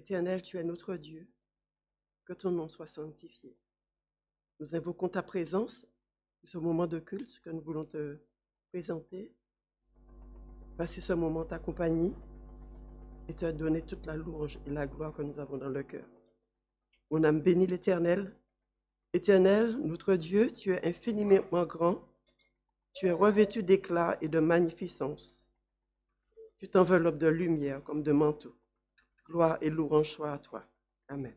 Éternel, tu es notre Dieu, que ton nom soit sanctifié. Nous invoquons ta présence pour ce moment de culte que nous voulons te présenter. Passer ce moment ta compagnie et te donner toute la louange et la gloire que nous avons dans le cœur. Mon âme bénit l'Éternel. Éternel, notre Dieu, tu es infiniment grand. Tu es revêtu d'éclat et de magnificence. Tu t'enveloppes de lumière comme de manteau. Gloire et louange soient à toi. Amen.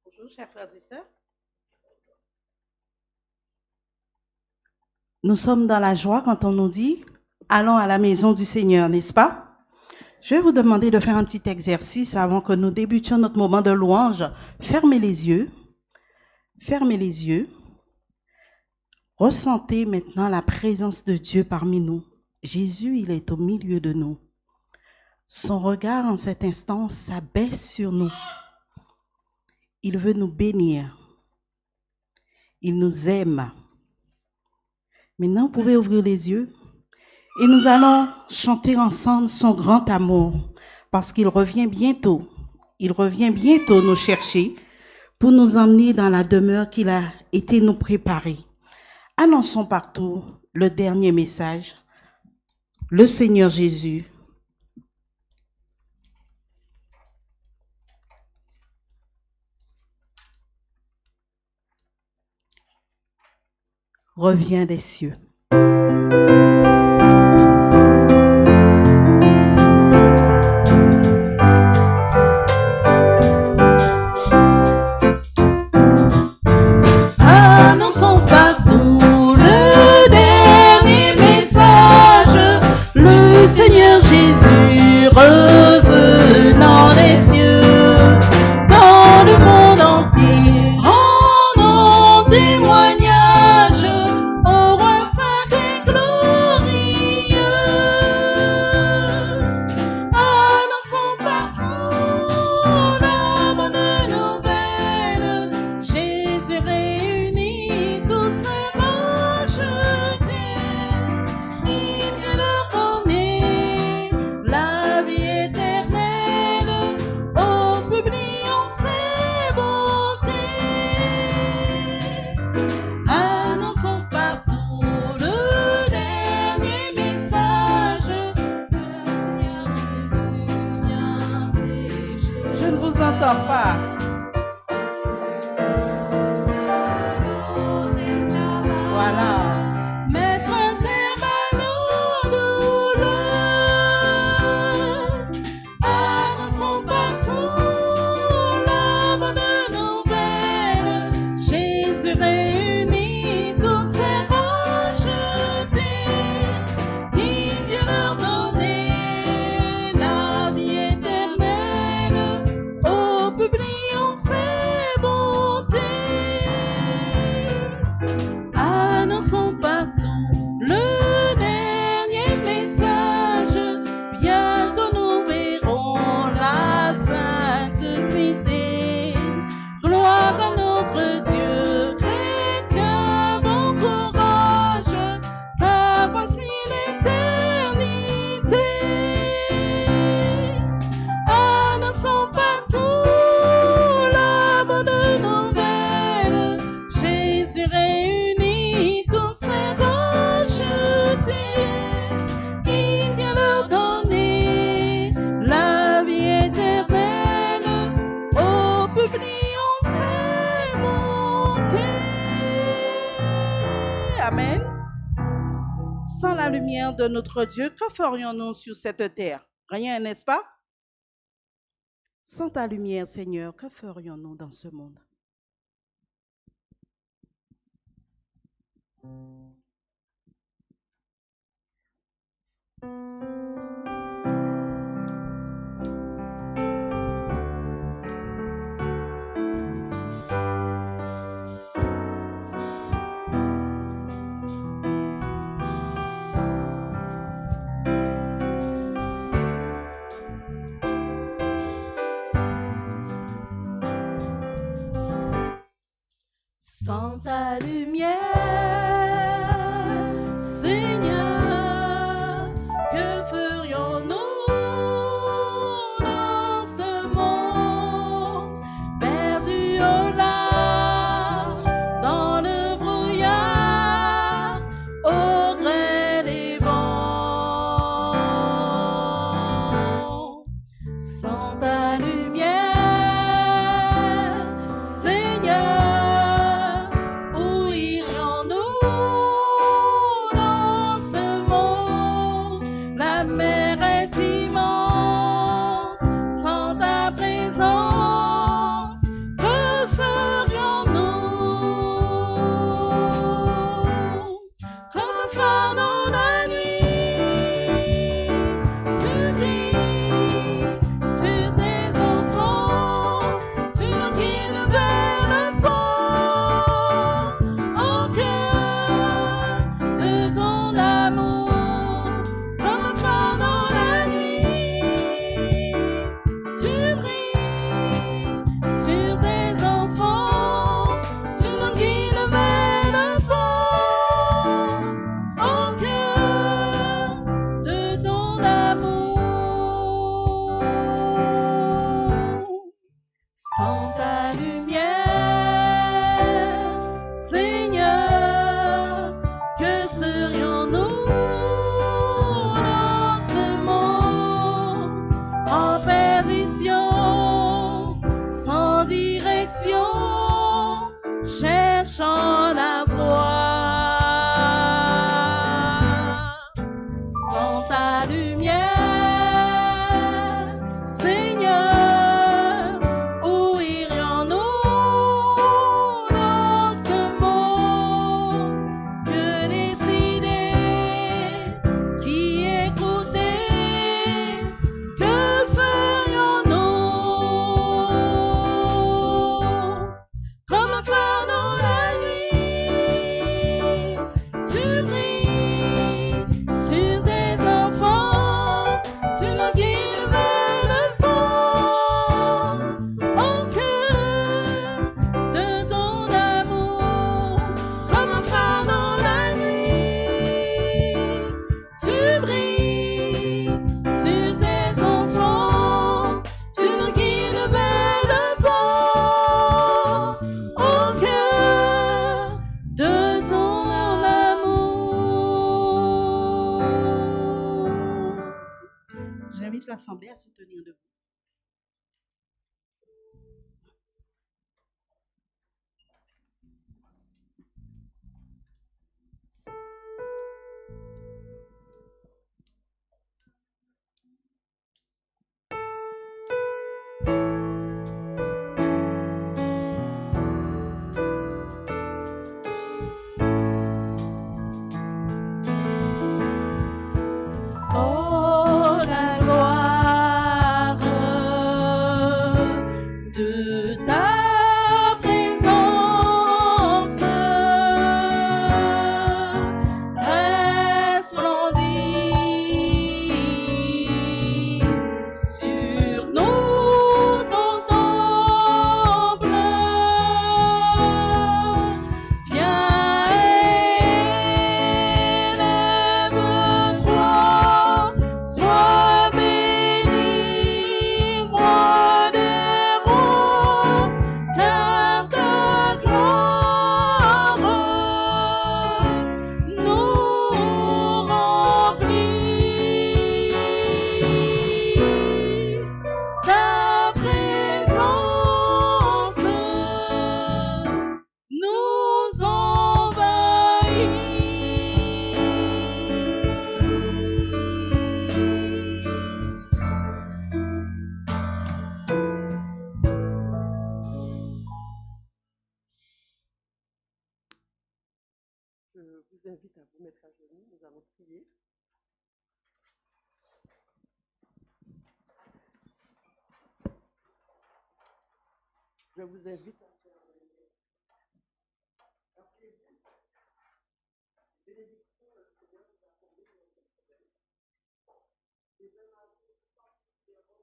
Bonjour, chers frères et sœurs. Nous sommes dans la joie quand on nous dit « Allons à la maison du Seigneur », n'est-ce pas? Je vais vous demander de faire un petit exercice avant que nous débutions notre moment de louange. Fermez les yeux. Fermez les yeux. Ressentez maintenant la présence de Dieu parmi nous. Jésus, il est au milieu de nous. Son regard en cet instant s'abaisse sur nous. Il veut nous bénir. Il nous aime. Maintenant, vous pouvez ouvrir les yeux et nous allons chanter ensemble son grand amour parce qu'il revient bientôt. Il revient bientôt nous chercher pour nous emmener dans la demeure qu'il a été nous préparer. Annonçons partout le dernier message. Le Seigneur Jésus revient des cieux. Annonçons partout le dernier message, le Seigneur Jésus revenant des cieux, dans le monde entier, rendons témoignage au roi saint et glorieux. Annonçons partout la bonne nouvelle, Jésus réunit tous ses rachetés. Il vient leur donner la vie éternelle, en publiant ses bontés. Annonçons partout le dernier message, le Seigneur Jésus vient sécher. Je ne vous entends pas. Voilà. Mettre un terme à nos douleurs. Annonçons partout la bonne nouvelle. Jésus réunit tous ses rachetés. Il vient leur donner la vie éternelle, en publiant ses bontés. Annonçons partout le dernier message. Bientôt nous verrons la sainte cité. Gloire à notre Dieu, chrétien, bon courage, car voici l'éternité. Annonçons partout la bonne nouvelle. Jésus réunit tous ses rachetés. Il vient leur donner la vie éternelle, en publiant ses bontés. Amen. Sans la lumière de notre Dieu, que ferions-nous sur cette terre? Rien, n'est-ce pas? Sans ta lumière, Seigneur, que ferions-nous dans ce monde? Sans ta lumière, Seigneur, que ferions-nous dans ce monde perdu au large, dans le brouillard, au gré des vents? Sans ta lumière, Seigneur, où irions-nous dans ce monde? La mer est immense, sans ta présence, que ferions-nous? Comme un phare dans la nuit, tu brilles sur tes enfants, tu nous guides vers le port, au cœur de ton amour. Comme un phare dans la nuit, tu brilles sur tes enfants, tu nous guides vers le port, au cœur de ton amour. Sans ta lumière, Seigneur, que serions-nous dans ce monde en perdition, sans direction, cherchant la voie? Sans ta lumière, Seigneur, où irions-nous dans ce monde? Que décider, qui écouter, que ferions-nous? Comme un phare dans la nuit, tu brilles sur tes enfants, tu nous guides vers le port, au cœur de ton amour. Comme un phare dans la nuit, tu brilles sur tes enfants, tu nous guides vers le port, au cœur de ton amour. J'invite l'Assemblée à se tenir debout. Oh, la gloire de ta présence resplendit sur nous, ton temple. Viens élève-toi, sois béni, roi des rois, car ta gloire nous remplit. Ta présence nous Je vous invite à vous mettre à genoux, nous allons prier. Je vous invite à faire la bénédiction que le Seigneur nous a accordée dans cette semaine. Et même à vous, particulièrement,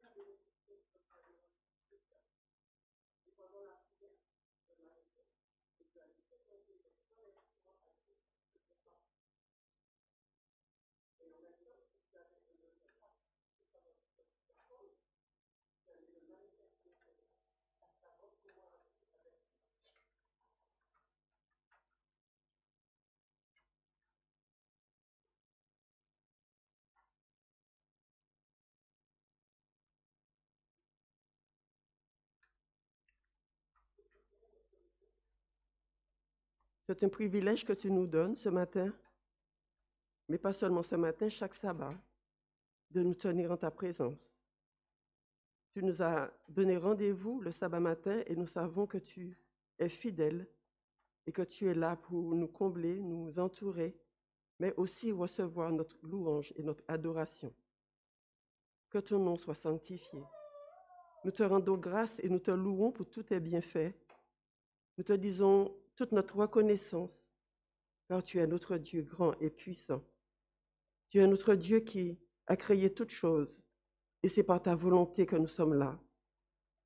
la bénédiction que le Seigneur nous a accordée. Et pendant la prière, C'est un privilège que tu nous donnes ce matin, mais pas seulement ce matin, chaque sabbat, de nous tenir en ta présence. Tu nous as donné rendez-vous le sabbat matin et nous savons que tu es fidèle et que tu es là pour nous combler, nous entourer, mais aussi recevoir notre louange et notre adoration. Que ton nom soit sanctifié. Nous te rendons grâce et nous te louons pour tous tes bienfaits. Nous te disons toute notre reconnaissance, car tu es notre Dieu grand et puissant. Tu es notre Dieu qui a créé toutes choses, et c'est par ta volonté que nous sommes là.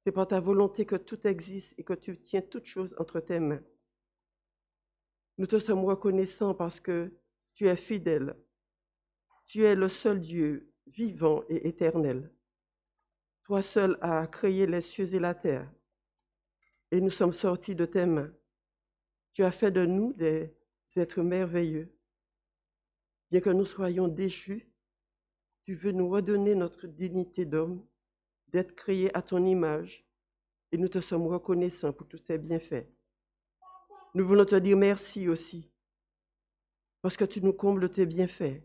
C'est par ta volonté que tout existe et que tu tiens toutes choses entre tes mains. Nous te sommes reconnaissants parce que tu es fidèle. Tu es le seul Dieu vivant et éternel. Toi seul as créé les cieux et la terre, et nous sommes sortis de tes mains. Tu as fait de nous des êtres merveilleux. Bien que nous soyons déchus, tu veux nous redonner notre dignité d'homme, d'être créés à ton image, et nous te sommes reconnaissants pour tous ces bienfaits. Nous voulons te dire merci aussi, parce que tu nous combles de tes bienfaits.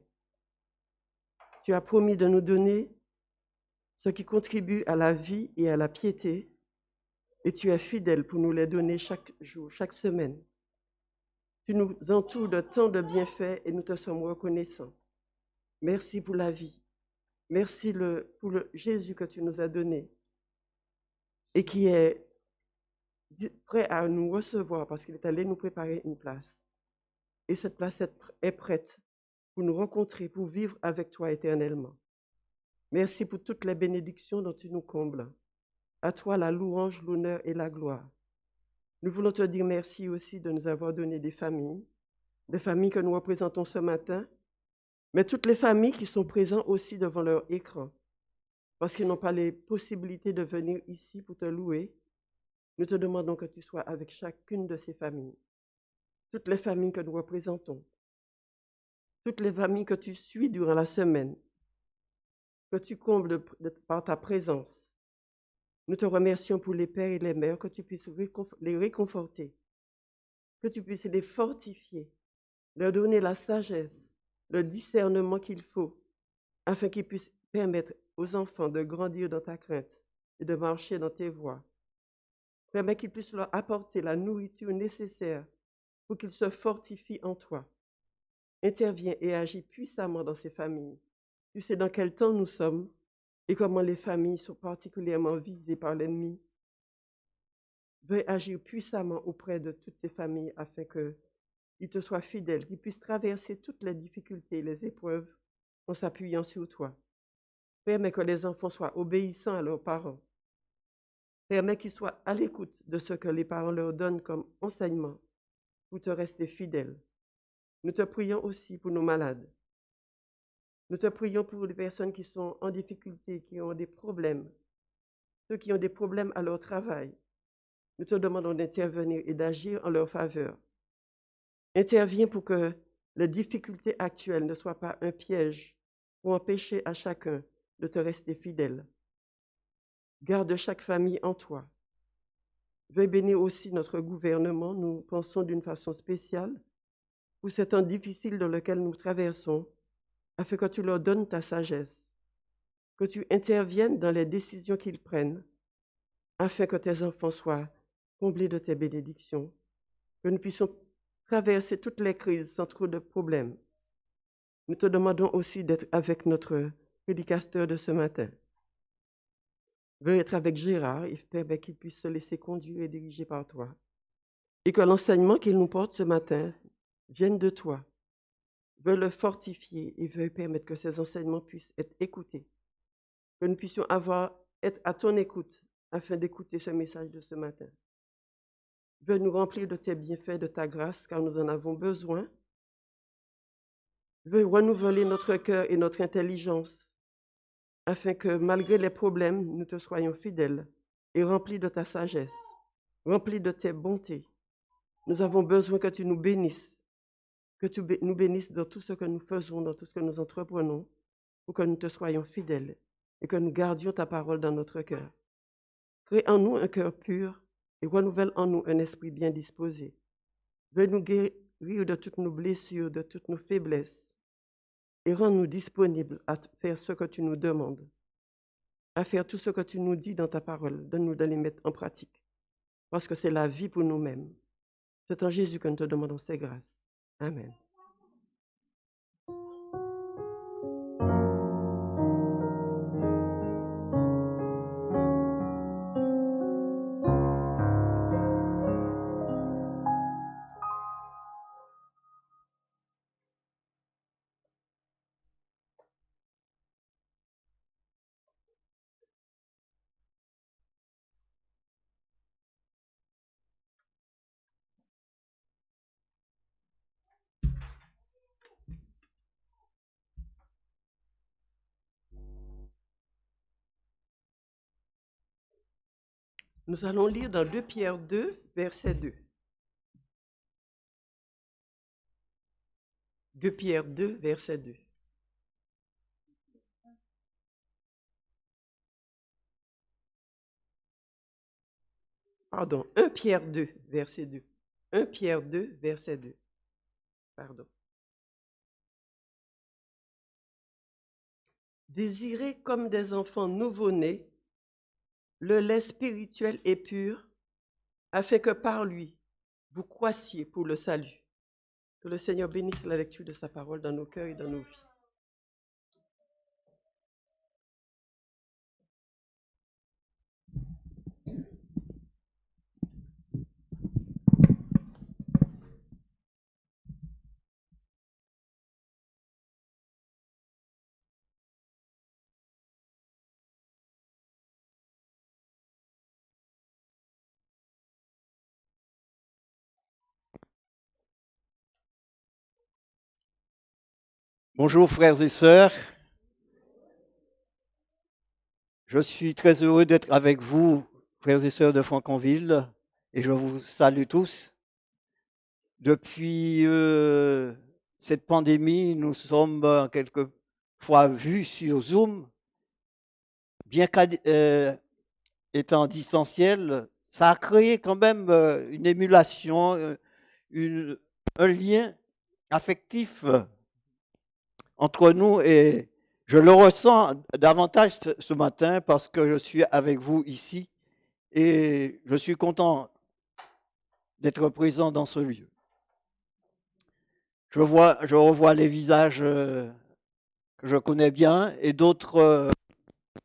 Tu as promis de nous donner ce qui contribue à la vie et à la piété, et tu es fidèle pour nous les donner chaque jour, chaque semaine. Tu nous entoures de tant de bienfaits et nous te sommes reconnaissants. Merci pour la vie. Merci pour le Jésus que tu nous as donné et qui est prêt à nous recevoir parce qu'il est allé nous préparer une place. Et cette place est prête pour nous rencontrer, pour vivre avec toi éternellement. Merci pour toutes les bénédictions dont tu nous combles. À toi la louange, l'honneur et la gloire. Nous voulons te dire merci aussi de nous avoir donné des familles que nous représentons ce matin, mais toutes les familles qui sont présentes aussi devant leur écran, parce qu'ils n'ont pas les possibilités de venir ici pour te louer. Nous te demandons que tu sois avec chacune de ces familles, toutes les familles que nous représentons, toutes les familles que tu suis durant la semaine, que tu combles par ta présence. Nous te remercions pour les pères et les mères, que tu puisses les réconforter, que tu puisses les fortifier, leur donner la sagesse, le discernement qu'il faut, afin qu'ils puissent permettre aux enfants de grandir dans ta crainte et de marcher dans tes voies. Permets qu'ils puissent leur apporter la nourriture nécessaire pour qu'ils se fortifient en toi. Interviens et agis puissamment dans ces familles. Tu sais dans quel temps nous sommes et comment les familles sont particulièrement visées par l'ennemi. Veuille agir puissamment auprès de toutes ces familles afin qu'ils te soient fidèles, qu'ils puissent traverser toutes les difficultés et les épreuves en s'appuyant sur toi. Permets que les enfants soient obéissants à leurs parents. Permets qu'ils soient à l'écoute de ce que les parents leur donnent comme enseignement pour te rester fidèles. Nous te prions aussi pour nos malades. Nous te prions pour les personnes qui sont en difficulté, qui ont des problèmes, ceux qui ont des problèmes à leur travail. Nous te demandons d'intervenir et d'agir en leur faveur. Interviens pour que les difficultés actuelles ne soient pas un piège pour empêcher à chacun de te rester fidèle. Garde chaque famille en toi. Veuille bénir aussi notre gouvernement. Nous pensons d'une façon spéciale pour ces temps difficiles dans lesquels nous traversons, afin que tu leur donnes ta sagesse, que tu interviennes dans les décisions qu'ils prennent, afin que tes enfants soient comblés de tes bénédictions, que nous puissions traverser toutes les crises sans trop de problèmes. Nous te demandons aussi d'être avec notre prédicateur de ce matin. Veuille être avec Gérard et permets qu'il puisse se laisser conduire et diriger par toi. Et que l'enseignement qu'il nous porte ce matin vienne de toi. Veuille le fortifier et veuille permettre que ces enseignements puissent être écoutés. Que nous puissions être à ton écoute afin d'écouter ce message de ce matin. Veuille nous remplir de tes bienfaits, de ta grâce, car nous en avons besoin. Veuille renouveler notre cœur et notre intelligence, afin que malgré les problèmes, nous te soyons fidèles et remplis de ta sagesse, remplis de tes bontés. Nous avons besoin que tu nous bénisses, que tu nous bénisses dans tout ce que nous faisons, dans tout ce que nous entreprenons, pour que nous te soyons fidèles et que nous gardions ta parole dans notre cœur. Crée en nous un cœur pur et renouvelle en nous un esprit bien disposé. Veuille nous guérir de toutes nos blessures, de toutes nos faiblesses, et rends-nous disponibles à faire ce que tu nous demandes, à faire tout ce que tu nous dis dans ta parole. Donne-nous de les mettre en pratique, parce que c'est la vie pour nous-mêmes. C'est en Jésus que nous te demandons ces grâces. Amen. Nous allons lire dans 2 Pierre 2, verset 2. 2 Pierre 2, verset 2. Pardon, 1 Pierre 2, verset 2. 1 Pierre 2, verset 2. Pardon. Désirez comme des enfants nouveau-nés le lait spirituel et pur, afin que par lui, vous croissiez pour le salut. Que le Seigneur bénisse la lecture de sa parole dans nos cœurs et dans nos vies. Bonjour frères et sœurs, je suis très heureux d'être avec vous, frères et sœurs de Franconville, et je vous salue tous. Depuis cette pandémie, nous sommes quelquefois vus sur Zoom, bien qu'étant distanciel, ça a créé quand même une émulation, un lien affectif entre nous, et je le ressens davantage ce matin parce que je suis avec vous ici et je suis content d'être présent dans ce lieu. Je revois les visages que je connais bien et d'autres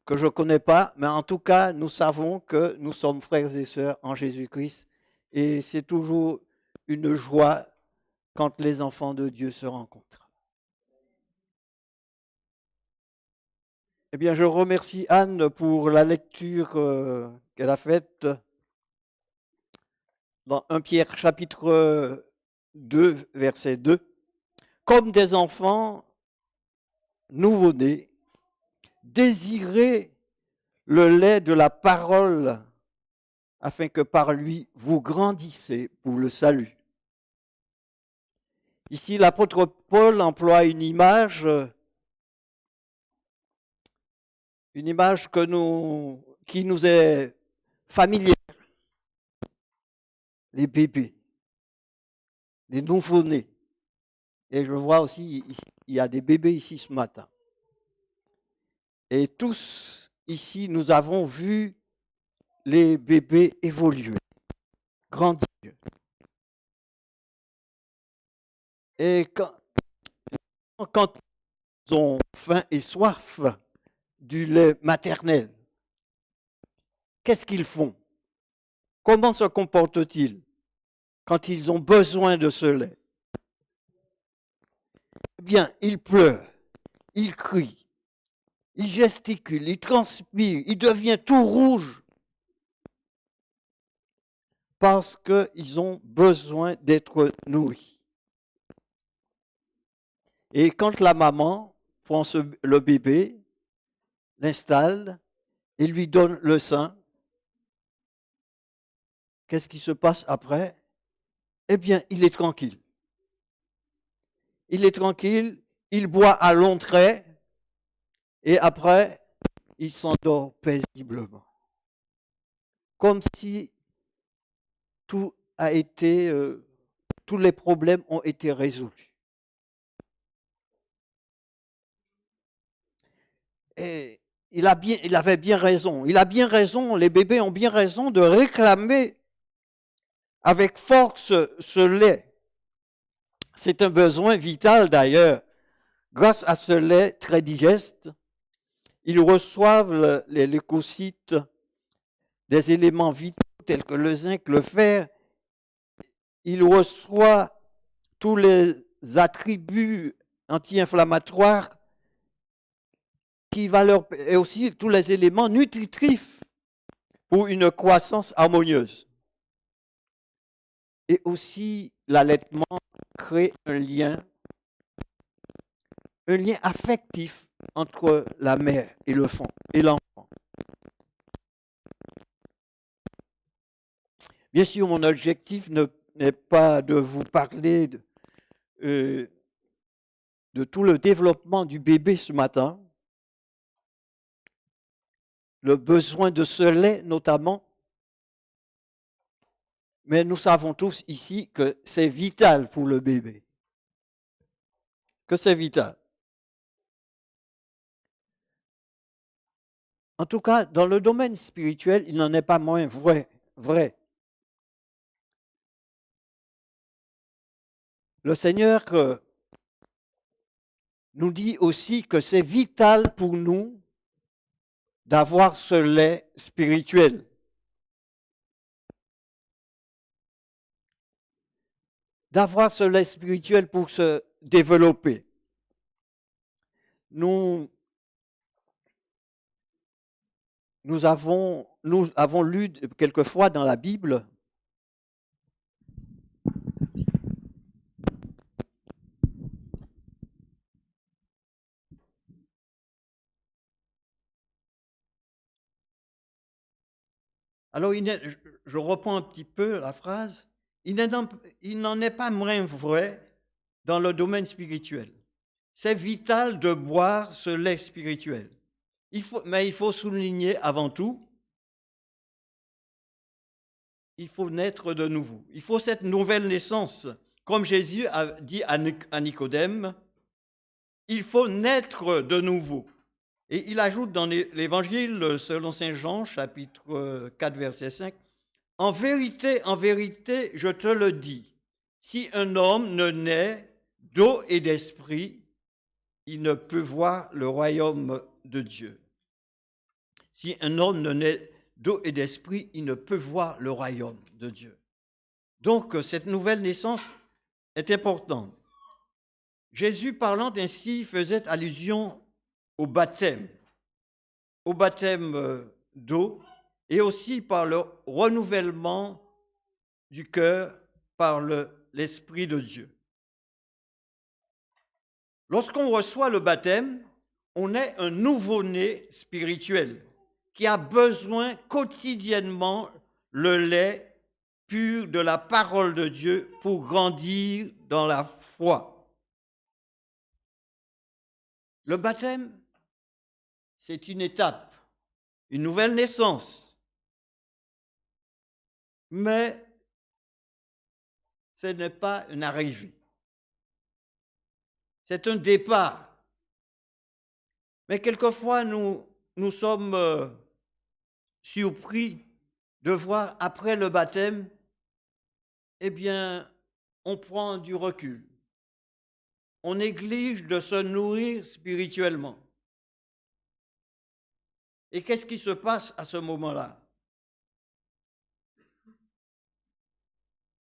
que je ne connais pas, mais en tout cas, nous savons que nous sommes frères et sœurs en Jésus-Christ et c'est toujours une joie quand les enfants de Dieu se rencontrent. Eh bien, je remercie Anne pour la lecture qu'elle a faite dans 1 Pierre chapitre 2, verset 2. Comme des enfants nouveau-nés, désirez le lait de la parole afin que par lui vous grandissez pour le salut. Ici, l'apôtre Paul emploie une image qui nous est familière. Les bébés, les nouveau-nés. Et je vois aussi, ici, il y a des bébés ici ce matin. Et tous ici, nous avons vu les bébés évoluer, grandir. Et quand ils ont faim et soif du lait maternel, qu'est-ce qu'ils font? Comment se comportent-ils quand ils ont besoin de ce lait? Eh bien, ils pleurent, ils crient, ils gesticulent, ils transpirent, ils deviennent tout rouges parce qu'ils ont besoin d'être nourris. Et quand la maman prend le bébé, l'installe et lui donne le sein, qu'est-ce qui se passe après? Eh bien, il est tranquille. Il est tranquille, il boit à longs traits et après, il s'endort paisiblement. Comme si tout tous les problèmes ont été résolus. Et il avait bien raison. Il a bien raison, les bébés ont bien raison de réclamer avec force ce lait. C'est un besoin vital d'ailleurs. Grâce à ce lait très digeste, ils reçoivent les leucocytes, des éléments vitaux tels que le zinc, le fer. Ils reçoivent tous les attributs anti-inflammatoires et aussi tous les éléments nutritifs pour une croissance harmonieuse. Et aussi, l'allaitement crée un lien affectif entre la mère et l'enfant. Bien sûr, mon objectif n'est pas de vous parler de tout le développement du bébé ce matin, le besoin de ce lait notamment, mais nous savons tous ici que c'est vital pour le bébé, que c'est vital. En tout cas, dans le domaine spirituel, il n'en est pas moins vrai. Le Seigneur nous dit aussi que c'est vital pour nous d'avoir ce lait spirituel. D'avoir ce lait spirituel pour se développer. Nous avons lu quelquefois dans la Bible alors, je reprends un petit peu la phrase. Il n'en est pas moins vrai dans le domaine spirituel. C'est vital de boire ce lait spirituel. Mais il faut souligner avant tout, il faut naître de nouveau. Il faut cette nouvelle naissance. Comme Jésus a dit à Nicodème, il faut naître de nouveau. Et il ajoute dans l'Évangile selon Saint Jean, chapitre 4, verset 5, « En vérité, je te le dis, si un homme ne naît d'eau et d'esprit, il ne peut voir le royaume de Dieu. » Si un homme ne naît d'eau et d'esprit, il ne peut voir le royaume de Dieu. Donc, cette nouvelle naissance est importante. Jésus, parlant ainsi, faisait allusion au baptême d'eau et aussi par le renouvellement du cœur par l'Esprit de Dieu. Lorsqu'on reçoit le baptême, on est un nouveau-né spirituel qui a besoin quotidiennement le lait pur de la parole de Dieu pour grandir dans la foi. Le baptême, c'est une étape, une nouvelle naissance. Mais ce n'est pas une arrivée. C'est un départ. Mais quelquefois, nous sommes surpris de voir après le baptême, eh bien, on prend du recul. On néglige de se nourrir spirituellement. Et qu'est-ce qui se passe à ce moment-là?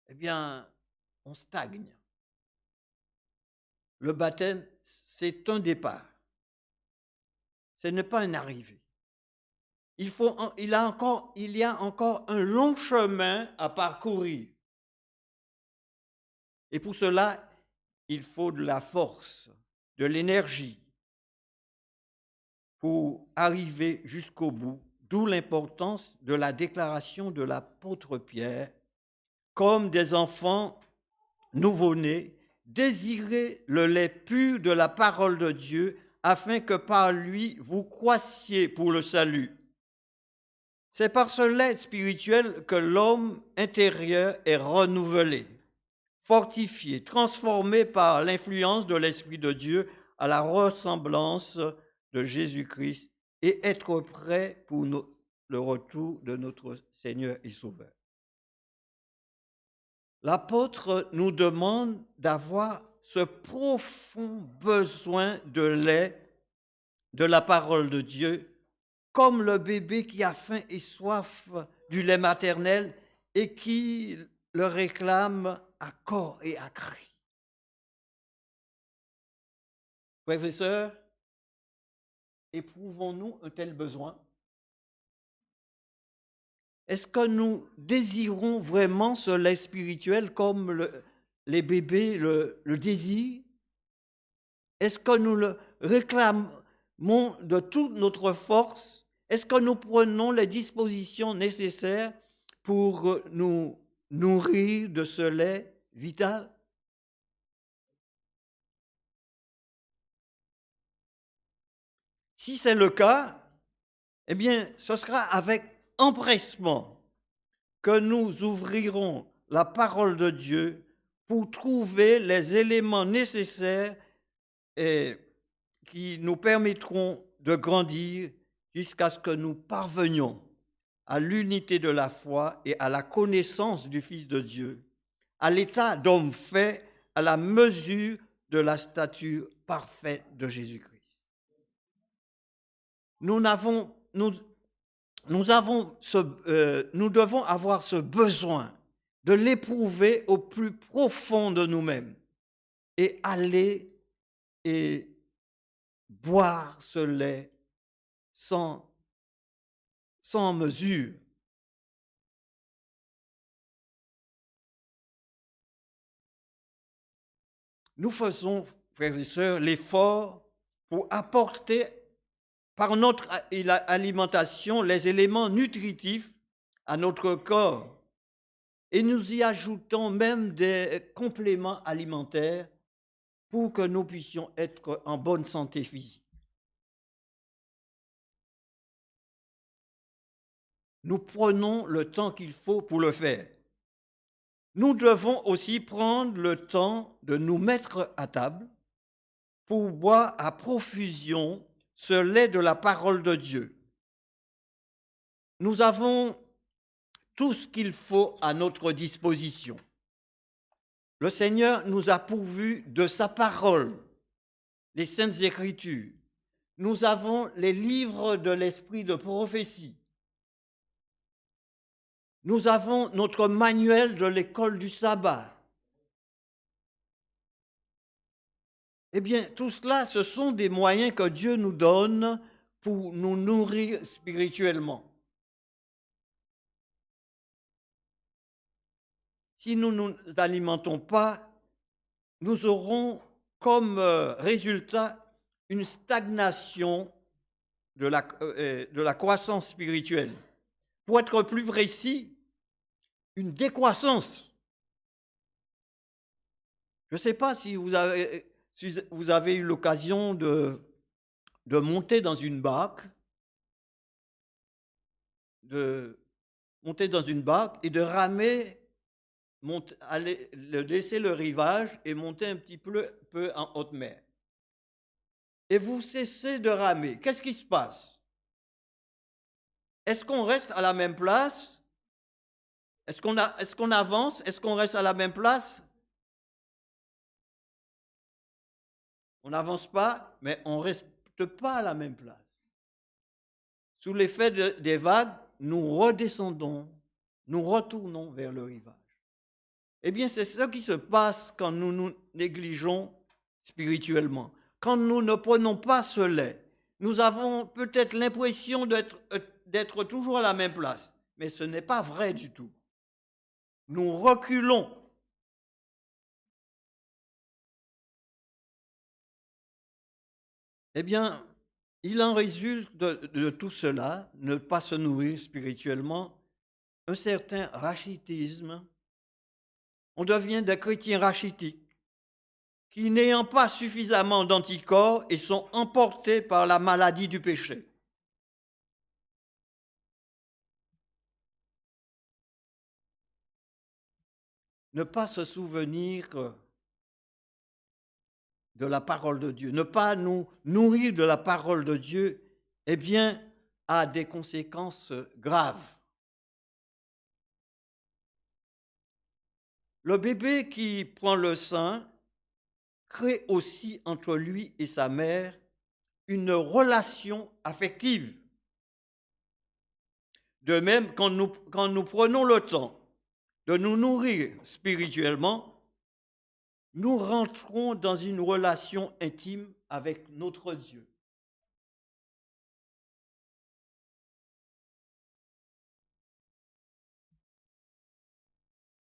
Eh bien, on stagne. Le baptême, c'est un départ. Ce n'est pas une arrivée. Il y a encore un long chemin à parcourir. Et pour cela, il faut de la force, de l'énergie pour arriver jusqu'au bout, d'où l'importance de la déclaration de l'apôtre Pierre. Comme des enfants nouveau-nés, désirez le lait pur de la parole de Dieu, afin que par lui vous croissiez pour le salut. C'est par ce lait spirituel que l'homme intérieur est renouvelé, fortifiés, transformés par l'influence de l'Esprit de Dieu à la ressemblance de Jésus-Christ et être prêts pour le retour de notre Seigneur et Sauveur. L'apôtre nous demande d'avoir ce profond besoin de lait, de la parole de Dieu, comme le bébé qui a faim et soif du lait maternel et qui le réclame à corps et à cri. Frères et sœurs, éprouvons-nous un tel besoin? Est-ce que nous désirons vraiment ce lait spirituel comme les bébés le désirent? Est-ce que nous le réclamons de toute notre force? Est-ce que nous prenons les dispositions nécessaires pour nous nourrir de ce lait vital? Si c'est le cas, eh bien, ce sera avec empressement que nous ouvrirons la parole de Dieu pour trouver les éléments nécessaires et qui nous permettront de grandir jusqu'à ce que nous parvenions à l'unité de la foi et à la connaissance du Fils de Dieu, à l'état d'homme fait à la mesure de la stature parfaite de Jésus-Christ. Nous devons avoir ce besoin de l'éprouver au plus profond de nous-mêmes et aller et boire ce lait sans mesure. Nous faisons, frères et sœurs, l'effort pour apporter par notre alimentation les éléments nutritifs à notre corps et nous y ajoutons même des compléments alimentaires pour que nous puissions être en bonne santé physique. Nous prenons le temps qu'il faut pour le faire. Nous devons aussi prendre le temps de nous mettre à table pour boire à profusion ce lait de la parole de Dieu. Nous avons tout ce qu'il faut à notre disposition. Le Seigneur nous a pourvus de sa parole, les Saintes Écritures. Nous avons les livres de l'esprit de prophétie. Nous avons notre manuel de l'école du sabbat. Eh bien, tout cela, ce sont des moyens que Dieu nous donne pour nous nourrir spirituellement. Si nous ne nous alimentons pas, nous aurons comme résultat une stagnation de la croissance spirituelle. Pour être plus précis, une décroissance. Je ne sais pas si vous avez eu l'occasion de monter dans une barque, et de ramer, laisser le rivage et monter un petit peu en haute mer. Et vous cessez de ramer. Qu'est-ce qui se passe? Est-ce qu'on reste à la même place? Est-ce qu'on avance? Est-ce qu'on reste à la même place? On n'avance pas, mais on ne reste pas à la même place. Sous l'effet des vagues, nous redescendons, nous retournons vers le rivage. Eh bien, c'est ce qui se passe quand nous nous négligeons spirituellement. Quand nous ne prenons pas ce lait, nous avons peut-être l'impression d'être toujours à la même place, mais ce n'est pas vrai du tout. Nous reculons. Eh bien, il en résulte de tout cela, ne pas se nourrir spirituellement, un certain rachitisme. On devient des chrétiens rachitiques qui, n'ayant pas suffisamment d'anticorps, et sont emportés par la maladie du péché. ne pas se souvenir de la parole de Dieu, ne pas nous nourrir de la parole de Dieu, eh bien, a des conséquences graves. Le bébé qui prend le sein crée aussi entre lui et sa mère une relation affective. De même, quand nous prenons le temps de nous nourrir spirituellement, nous rentrons dans une relation intime avec notre Dieu.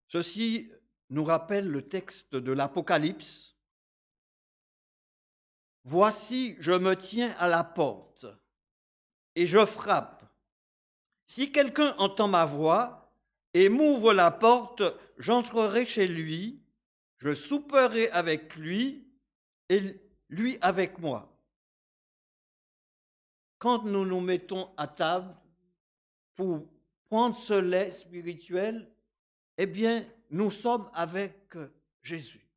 Ceci nous rappelle le texte de l'Apocalypse. « Voici, je me tiens à la porte et je frappe. Si quelqu'un entend ma voix et m'ouvre la porte, j'entrerai chez lui, je souperai avec lui et lui avec moi. » Quand nous nous mettons à table pour prendre ce lait spirituel, eh bien, nous sommes avec Jésus.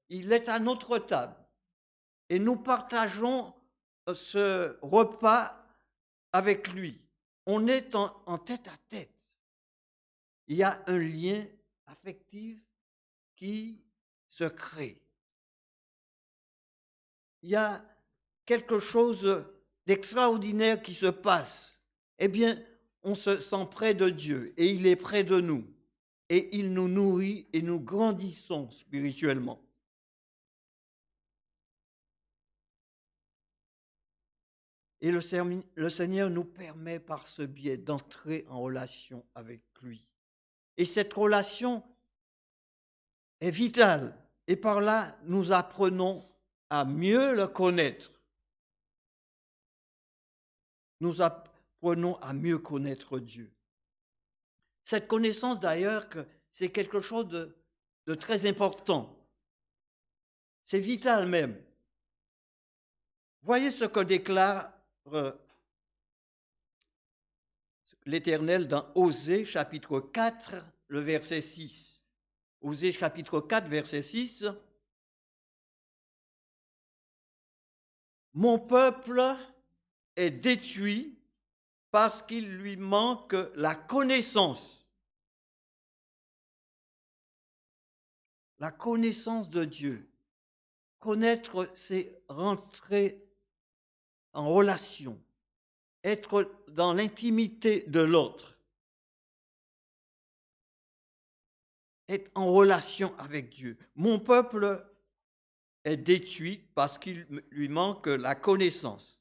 Il est à notre table et nous partageons ce repas avec lui. On est en tête à tête. Il y a un lien affectif qui se crée. Il y a quelque chose d'extraordinaire qui se passe. Eh bien, on se sent près de Dieu et il est près de nous. Et il nous nourrit et nous grandissons spirituellement. Et le Seigneur nous permet par ce biais d'entrer en relation avec lui. Et cette relation est vitale. Et par là, nous apprenons à mieux le connaître. Nous apprenons à mieux connaître Dieu. Cette connaissance, d'ailleurs, c'est quelque chose de très important. C'est vital même. Voyez ce que déclare l'Éternel dans Osée chapitre 4, le verset 6. Osée chapitre 4, verset 6. « Mon peuple est détruit parce qu'il lui manque la connaissance. » La connaissance de Dieu. Connaître, c'est rentrer en relation, être dans l'intimité de l'autre, être en relation avec Dieu. Mon peuple est détruit parce qu'il lui manque la connaissance.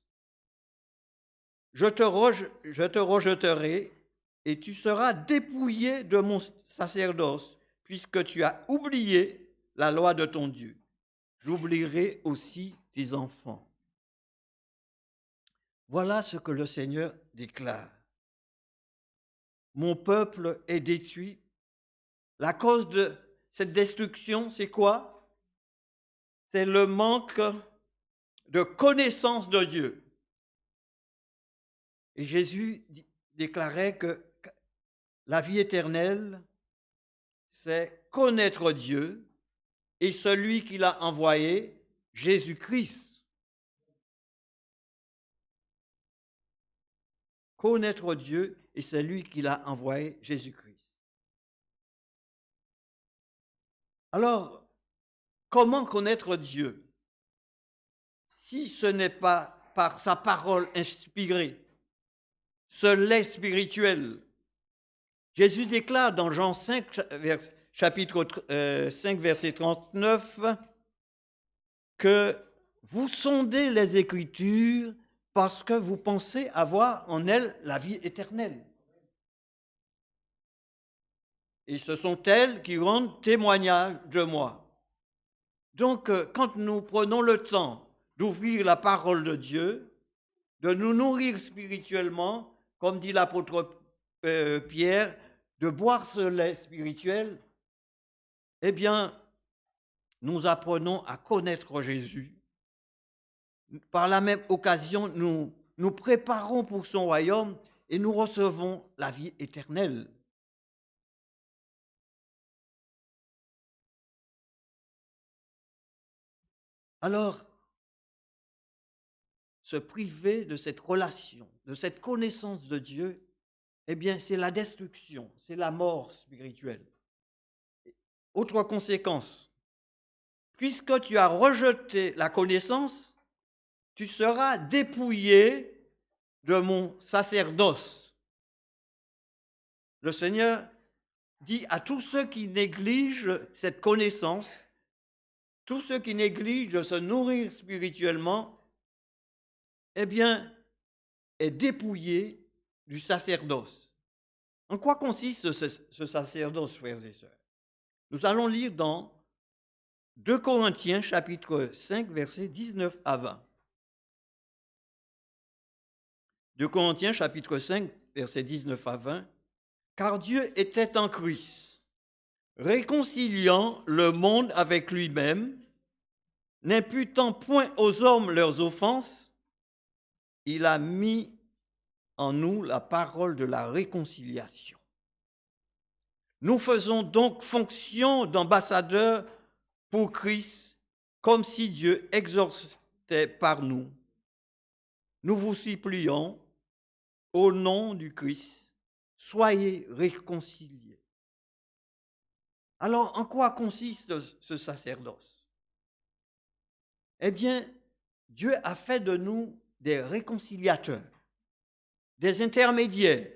Je te rejetterai et tu seras dépouillé de mon sacerdoce, puisque tu as oublié la loi de ton Dieu. J'oublierai aussi tes enfants. Voilà ce que le Seigneur déclare. Mon peuple est détruit. La cause de cette destruction, c'est quoi? C'est le manque de connaissance de Dieu. Et Jésus déclarait que la vie éternelle, c'est connaître Dieu et celui qu'il a envoyé, Jésus-Christ. Connaître Dieu et c'est lui qui l'a envoyé, Jésus-Christ. Alors, comment connaître Dieu si ce n'est pas par sa parole inspirée, ce lait spirituel? Jésus déclare dans Jean 5, chapitre 5, verset 39, que vous sondez les Écritures parce que vous pensez avoir en elles la vie éternelle. Et ce sont elles qui rendent témoignage de moi. Donc, quand nous prenons le temps d'ouvrir la parole de Dieu, de nous nourrir spirituellement, comme dit l'apôtre Pierre, de boire ce lait spirituel, eh bien, nous apprenons à connaître Jésus. Par la même occasion, nous préparons pour son royaume et nous recevons la vie éternelle. Alors, se priver de cette relation, de cette connaissance de Dieu, eh bien, c'est la destruction, c'est la mort spirituelle. Autre conséquence, puisque tu as rejeté la connaissance, tu seras dépouillé de mon sacerdoce. Le Seigneur dit à tous ceux qui négligent cette connaissance, tous ceux qui négligent de se nourrir spirituellement, eh bien, est dépouillé du sacerdoce. En quoi consiste ce sacerdoce, frères et sœurs? Nous allons lire dans 2 Corinthiens, chapitre 5, versets 19 à 20. 2 Corinthiens, chapitre 5, versets 19 à 20. Car Dieu était en Christ, réconciliant le monde avec lui-même, n'imputant point aux hommes leurs offenses, il a mis en nous la parole de la réconciliation. Nous faisons donc fonction d'ambassadeurs pour Christ, comme si Dieu exhortait par nous. Nous vous supplions, au nom du Christ, soyez réconciliés. Alors, en quoi consiste ce sacerdoce? Eh bien, Dieu a fait de nous des réconciliateurs, des intermédiaires.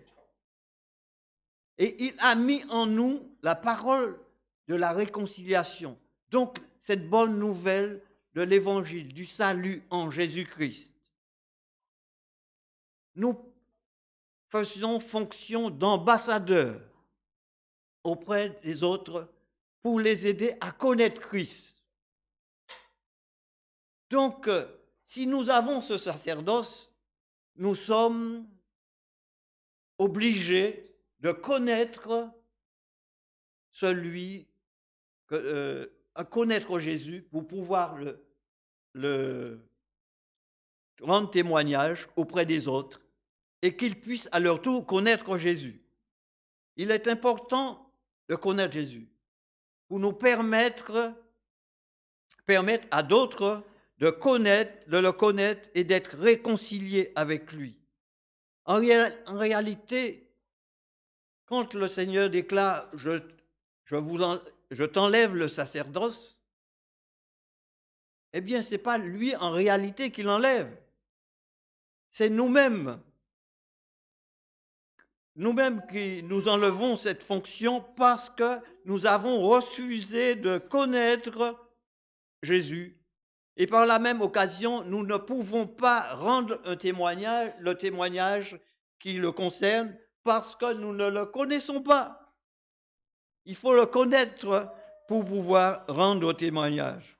Et il a mis en nous la parole de la réconciliation. Donc, cette bonne nouvelle de l'évangile, du salut en Jésus-Christ. Nous faisons fonction d'ambassadeurs auprès des autres pour les aider à connaître Christ. Donc, si nous avons ce sacerdoce, nous sommes obligés de connaître à connaître Jésus pour pouvoir le rendre témoignage auprès des autres et qu'ils puissent à leur tour connaître Jésus. Il est important de connaître Jésus pour nous permettre à d'autres de le connaître et d'être réconciliés avec lui. En réalité, quand le Seigneur déclare je t'enlève le sacerdoce, eh bien, ce n'est pas lui en réalité qui l'enlève. C'est nous-mêmes. Nous-mêmes qui nous enlevons cette fonction parce que nous avons refusé de connaître Jésus. Et par la même occasion, nous ne pouvons pas rendre le témoignage qui le concerne parce que nous ne le connaissons pas. Il faut le connaître pour pouvoir rendre témoignage.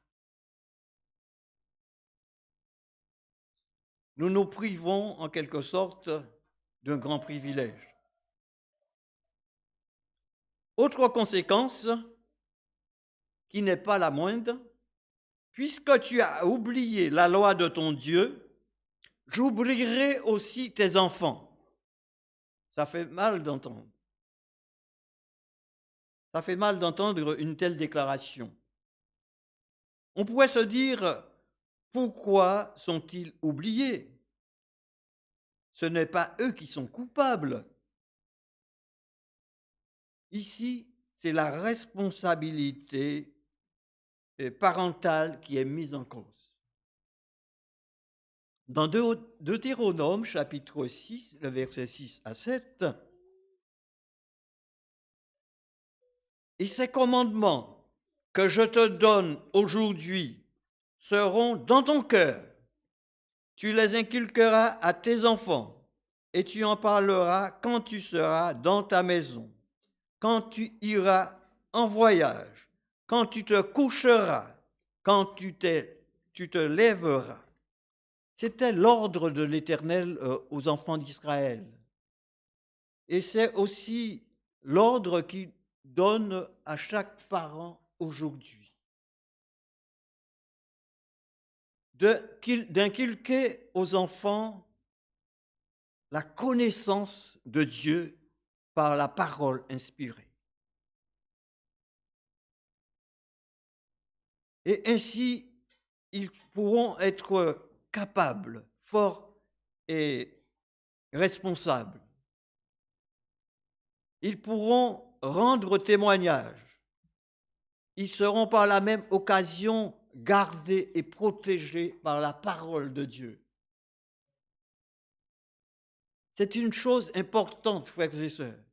Nous nous privons en quelque sorte d'un grand privilège. Autre conséquence, qui n'est pas la moindre, puisque tu as oublié la loi de ton Dieu, j'oublierai aussi tes enfants. Ça fait mal d'entendre. Ça fait mal d'entendre une telle déclaration. On pourrait se dire, pourquoi sont-ils oubliés? Ce n'est pas eux qui sont coupables. Ici, c'est la responsabilité parentale qui est mise en cause. Dans Deutéronome, chapitre 6, le verset 6 à 7, et ces commandements que je te donne aujourd'hui seront dans ton cœur. Tu les inculqueras à tes enfants et tu en parleras quand tu seras dans ta maison, quand tu iras en voyage, quand tu te coucheras, quand tu te lèveras. C'était l'ordre de l'Éternel aux enfants d'Israël. Et c'est aussi l'ordre qu'il donne à chaque parent aujourd'hui. D'inculquer aux enfants la connaissance de Dieu par la parole inspirée. Et ainsi, ils pourront être capables, forts et responsables. Ils pourront rendre témoignage. Ils seront par la même occasion gardés et protégés par la parole de Dieu. C'est une chose importante, frères et sœurs.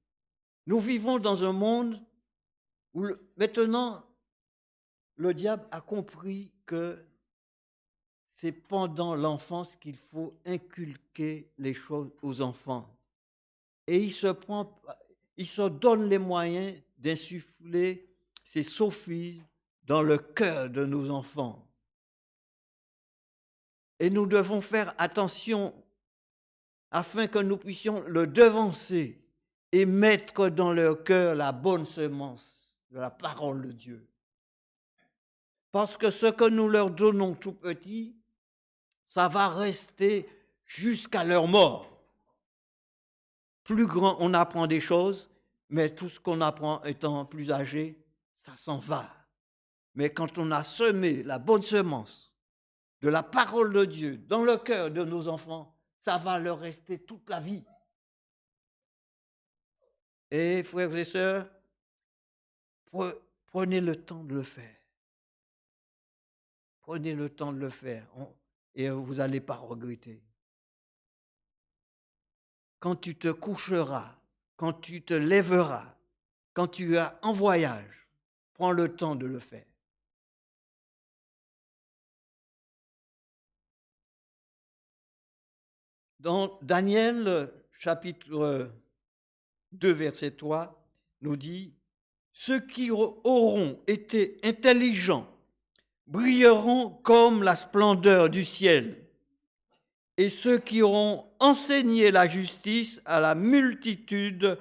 Nous vivons dans un monde où maintenant, le diable a compris que c'est pendant l'enfance qu'il faut inculquer les choses aux enfants. Et il se donne les moyens d'insuffler ces sophismes dans le cœur de nos enfants. Et nous devons faire attention afin que nous puissions le devancer et mettre dans leur cœur la bonne semence de la parole de Dieu. Parce que ce que nous leur donnons tout petit, ça va rester jusqu'à leur mort. Plus grand, on apprend des choses, mais tout ce qu'on apprend étant plus âgé, ça s'en va. Mais quand on a semé la bonne semence de la parole de Dieu dans le cœur de nos enfants, ça va leur rester toute la vie. Et frères et sœurs, prenez le temps de le faire. Prenez le temps de le faire et vous n'allez pas regretter. Quand tu te coucheras, quand tu te lèveras, quand tu es en voyage, prends le temps de le faire. Dans Daniel, chapitre 2, verset 3, nous dit « Ceux qui auront été intelligents brilleront comme la splendeur du ciel, et ceux qui auront enseigné la justice à la multitude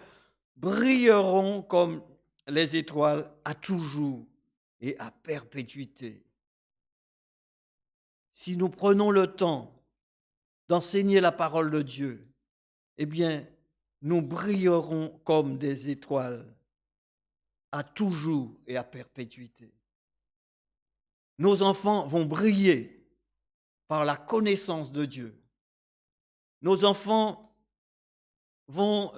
brilleront comme les étoiles à toujours et à perpétuité. » Si nous prenons le temps d'enseigner la parole de Dieu, eh bien, nous brillerons comme des étoiles à toujours et à perpétuité. Nos enfants vont briller par la connaissance de Dieu. Nos enfants vont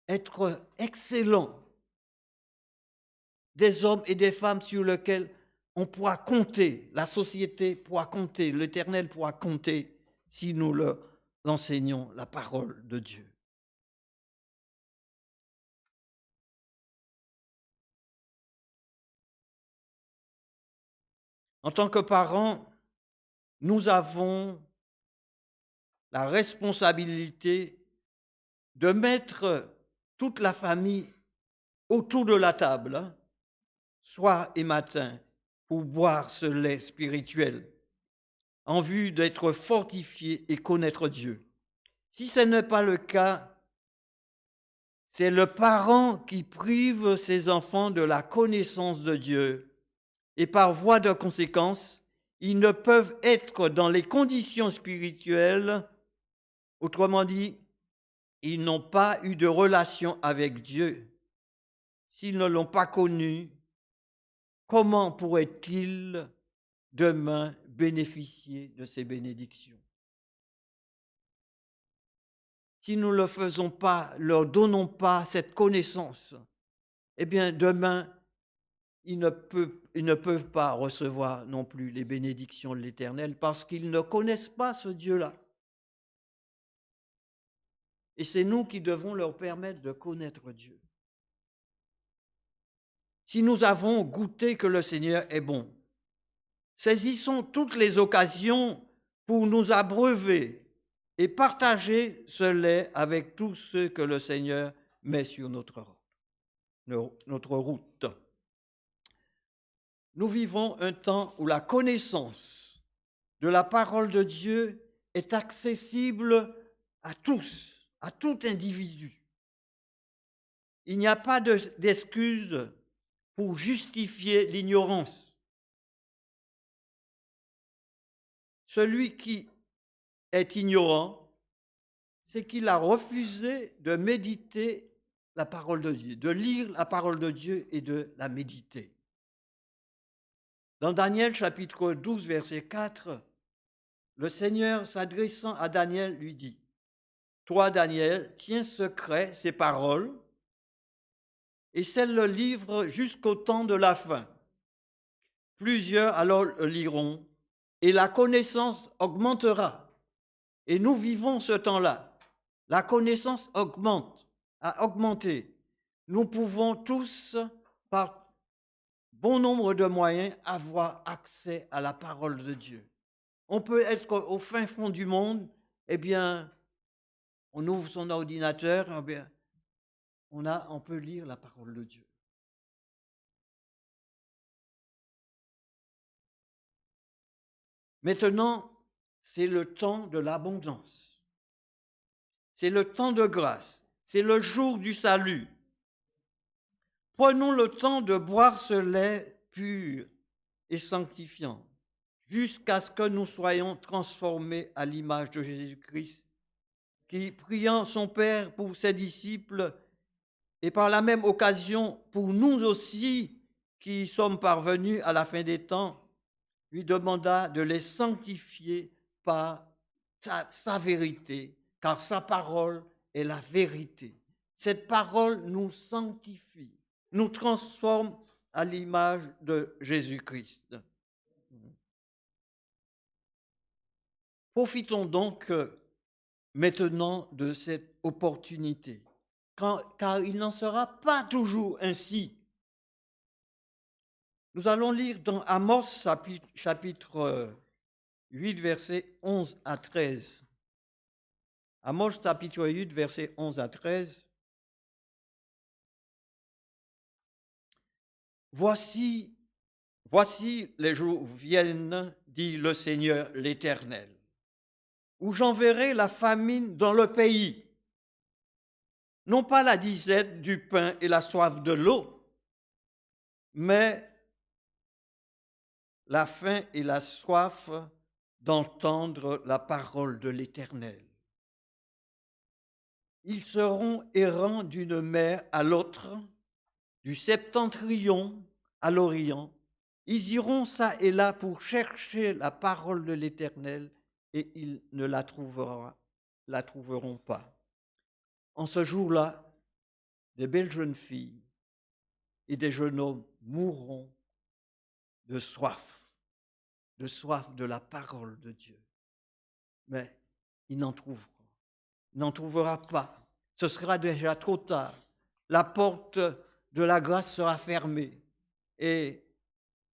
être excellents, des hommes et des femmes sur lesquels on pourra compter, la société pourra compter, l'Éternel pourra compter si nous leur enseignons la parole de Dieu. En tant que parents, nous avons la responsabilité de mettre toute la famille autour de la table, soir et matin, pour boire ce lait spirituel, en vue d'être fortifiés et connaître Dieu. Si ce n'est pas le cas, c'est le parent qui prive ses enfants de la connaissance de Dieu, et par voie de conséquence, ils ne peuvent être dans les conditions spirituelles. Autrement dit, ils n'ont pas eu de relation avec Dieu. S'ils ne l'ont pas connu, comment pourraient-ils demain bénéficier de ces bénédictions? Si nous ne le faisons pas, leur donnons pas cette connaissance, eh bien demain, ils ne peuvent pas recevoir non plus les bénédictions de l'Éternel parce qu'ils ne connaissent pas ce Dieu-là. Et c'est nous qui devons leur permettre de connaître Dieu. Si nous avons goûté que le Seigneur est bon, saisissons toutes les occasions pour nous abreuver et partager ce lait avec tous ceux que le Seigneur met sur notre route. Nous vivons un temps où la connaissance de la parole de Dieu est accessible à tous, à tout individu. Il n'y a pas d'excuse pour justifier l'ignorance. Celui qui est ignorant, c'est qu'il a refusé de méditer la parole de Dieu, de lire la parole de Dieu et de la méditer. Dans Daniel chapitre 12, verset 4, le Seigneur s'adressant à Daniel lui dit, « Toi, Daniel, tiens secret ces paroles et scelle le livre jusqu'au temps de la fin. Plusieurs alors le liront et la connaissance augmentera. » Et nous vivons ce temps-là. La connaissance augmente, a augmenté. Nous pouvons tous, par bon nombre de moyens, avoir accès à la parole de Dieu. On peut être au fin fond du monde, eh bien, on ouvre son ordinateur, eh bien, on peut lire la parole de Dieu. Maintenant, c'est le temps de l'abondance. C'est le temps de grâce. C'est le jour du salut. Prenons le temps de boire ce lait pur et sanctifiant jusqu'à ce que nous soyons transformés à l'image de Jésus-Christ, qui, priant son Père pour ses disciples et par la même occasion pour nous aussi qui sommes parvenus à la fin des temps, lui demanda de les sanctifier par sa vérité, car sa parole est la vérité. Cette parole nous sanctifie, nous transforme à l'image de Jésus-Christ. Profitons donc maintenant de cette opportunité, car il n'en sera pas toujours ainsi. Nous allons lire dans Amos chapitre 8, versets 11 à 13. Amos chapitre 8, versets 11 à 13. Voici les jours viennent, dit le Seigneur l'Éternel, où j'enverrai la famine dans le pays, non pas la disette du pain et la soif de l'eau, mais la faim et la soif d'entendre la parole de l'Éternel. Ils seront errants d'une mer à l'autre, du septentrion à l'orient. Ils iront çà et là pour chercher la parole de l'Éternel et ils ne la trouveront pas. En ce jour-là, des belles jeunes filles et des jeunes hommes mourront de soif de la parole de Dieu. Mais ils n'en trouvera pas. Ce sera déjà trop tard. La porte de la grâce sera fermée et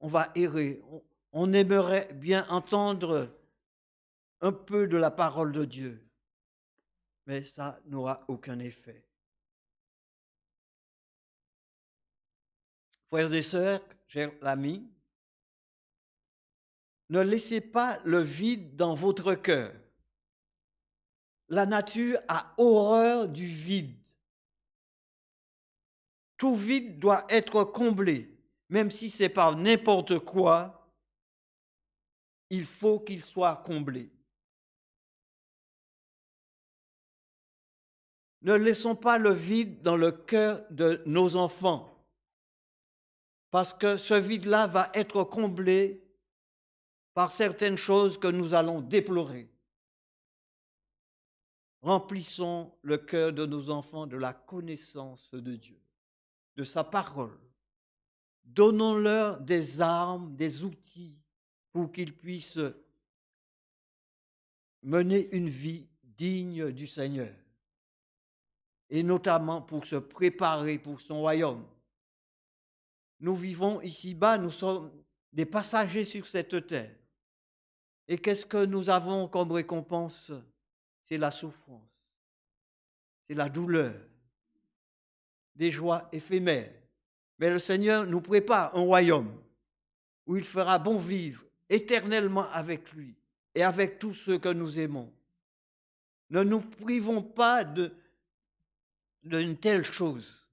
on va errer. On aimerait bien entendre un peu de la parole de Dieu, mais ça n'aura aucun effet. Frères et sœurs, chers amis, ne laissez pas le vide dans votre cœur. La nature a horreur du vide. Tout vide doit être comblé, même si c'est par n'importe quoi, il faut qu'il soit comblé. Ne laissons pas le vide dans le cœur de nos enfants, parce que ce vide-là va être comblé par certaines choses que nous allons déplorer. Remplissons le cœur de nos enfants de la connaissance de Dieu, de sa parole. Donnons-leur des armes, des outils pour qu'ils puissent mener une vie digne du Seigneur, et notamment pour se préparer pour son royaume. Nous vivons ici-bas, nous sommes des passagers sur cette terre. Et qu'est-ce que nous avons comme récompense? C'est la souffrance, c'est la douleur, des joies éphémères. Mais le Seigneur nous prépare un royaume où il fera bon vivre éternellement avec lui et avec tous ceux que nous aimons. Ne nous privons pas d'une telle chose.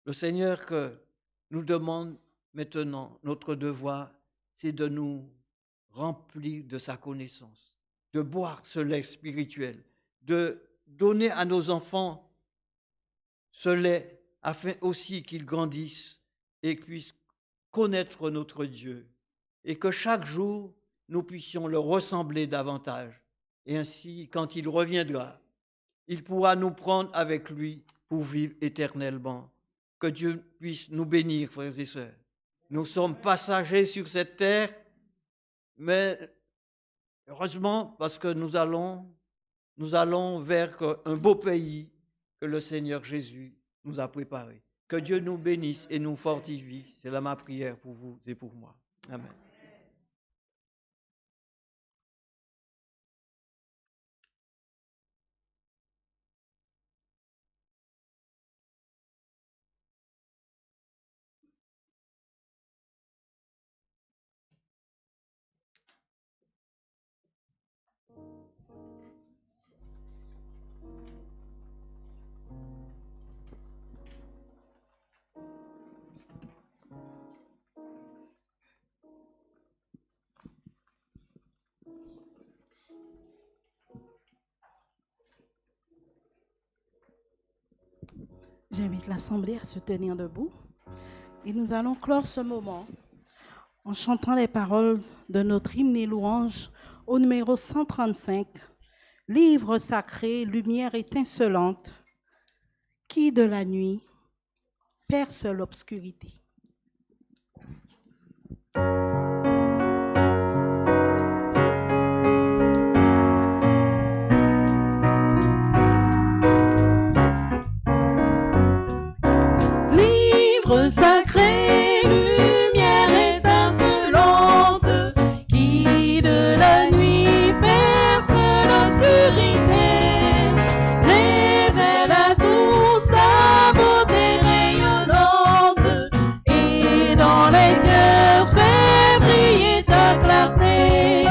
Le Seigneur que nous demande maintenant, notre devoir, c'est de nous remplir de sa connaissance, de boire ce lait spirituel, de donner à nos enfants ce lait afin aussi qu'ils grandissent et puissent connaître notre Dieu et que chaque jour, nous puissions le ressembler davantage. Et ainsi, quand il reviendra, il pourra nous prendre avec lui pour vivre éternellement. Que Dieu puisse nous bénir, frères et sœurs. Nous sommes passagers sur cette terre, mais heureusement, parce que nous allons vers un beau pays que le Seigneur Jésus nous a préparé. Que Dieu nous bénisse et nous fortifie. C'est là ma prière pour vous et pour moi. Amen. J'invite l'Assemblée à se tenir debout et nous allons clore ce moment en chantant les paroles de notre hymne et louange au numéro 135, Livre sacré, lumière étincelante, qui de la nuit perce l'obscurité. Livre sacré, lumière étincelante, qui de la nuit perce l'obscurité, révèle à tous ta beauté rayonnante, et dans les cœurs fait briller ta clarté.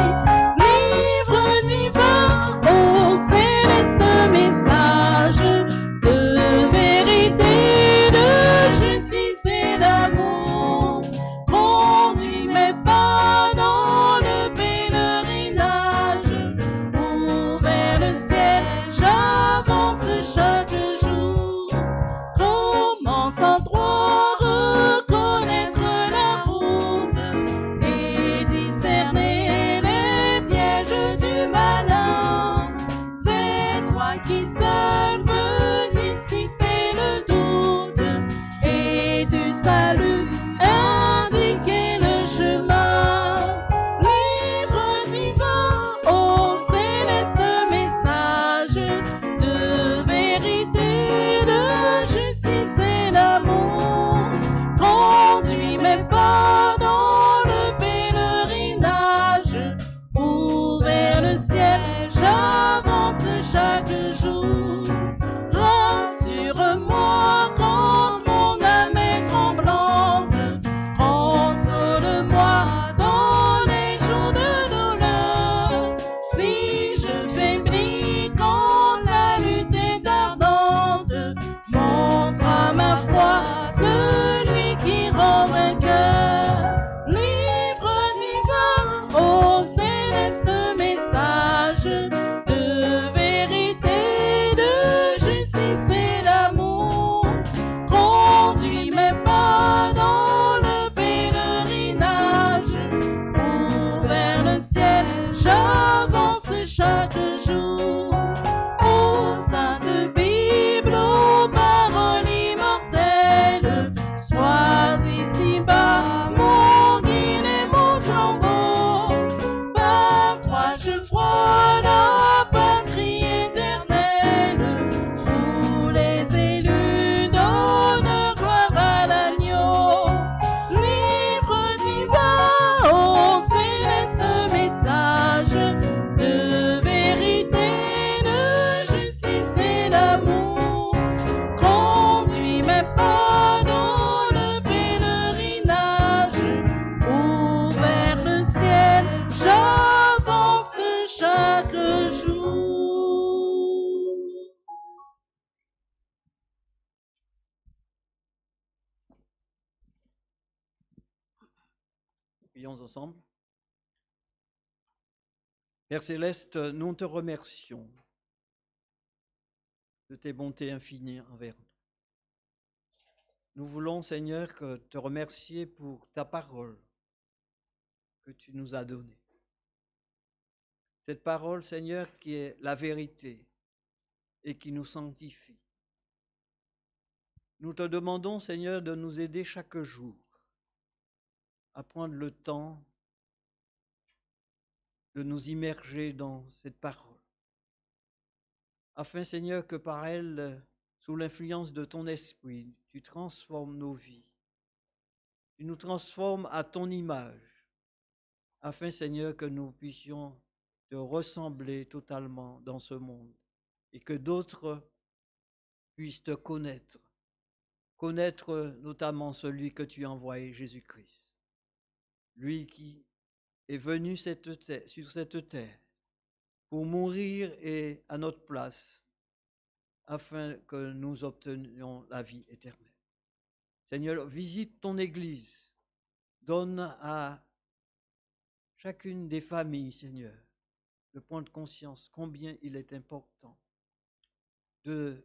Livre divin, ô céleste message de vérité, de justice et d'amour, conduis mes pas dans le pèlerinage, où vers le ciel j'avance chaque jour. Comment sans toi reconnaître la route et discerner les pièges du malin? C'est toi qui seul peux dissiper le doute et du salut indiquer le chemin. Livre divin, ô céleste message de vérité, de justice et d'amour, conduis mes pas dans le pèlerinage, où vers le ciel j'avance chaque jour. Rassure-moi quand mon âme est tremblante, console-moi dans les jours de douleur. Si je faiblis quand la lutte est ardente, montre à ma foi celui qui rend vainqueur. Livre divin, ô céleste message de vérité, de justice et d'amour, conduis mes pas dans le pèlerinage, où vers le ciel j'avance chaque jour. Ô sainte Bible, ô paroles immortelles, sois ici-bas mon guide et mon flambeau. Par toi je frôle la patrie éternelle, où les élus donnent gloire à l'agneau. Livre divin, ô céleste message de vérité, de justice et d'amour, conduis mes pas dans le pèlerinage, où vers le ciel j'avance chaque jour. Prions ensemble. Père Céleste, nous te remercions de tes bontés infinies envers nous. Nous voulons, Seigneur, te remercier pour ta parole que tu nous as donnée. Cette parole, Seigneur, qui est la vérité et qui nous sanctifie. Nous te demandons, Seigneur, de nous aider chaque jour à prendre le temps de nous immerger dans cette parole, afin, Seigneur, que par elle, sous l'influence de ton esprit, tu transformes nos vies. Tu nous transformes à ton image, afin, Seigneur, que nous puissions te ressembler totalement dans ce monde et que d'autres puissent te connaître notamment celui que tu as envoyé, Jésus-Christ, lui qui est venu sur cette terre pour mourir et à notre place, afin que nous obtenions la vie éternelle. Seigneur, visite ton Église, donne à chacune des familles, Seigneur, de prendre conscience combien il est important de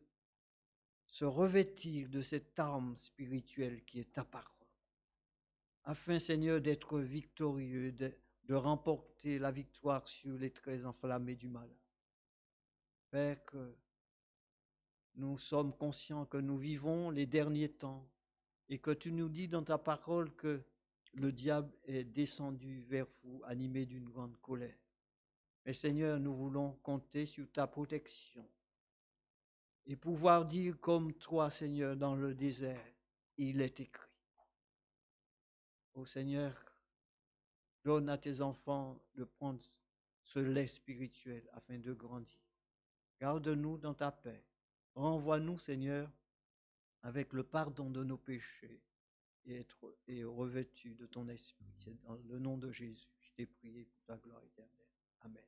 se revêtir de cette arme spirituelle qui est ta parole, afin, Seigneur, d'être victorieux, de remporter la victoire sur les traits enflammés du mal. Père, que nous sommes conscients que nous vivons les derniers temps et que tu nous dis dans ta parole que le diable est descendu vers vous, animé d'une grande colère. Mais Seigneur, nous voulons compter sur ta protection et pouvoir dire comme toi, Seigneur, dans le désert, il est écrit. Ô Seigneur, donne à tes enfants de prendre ce lait spirituel afin de grandir. Garde-nous dans ta paix. Renvoie-nous, Seigneur, avec le pardon de nos péchés et revêtus de ton esprit. C'est dans le nom de Jésus, je t'ai prié pour ta gloire éternelle. Amen.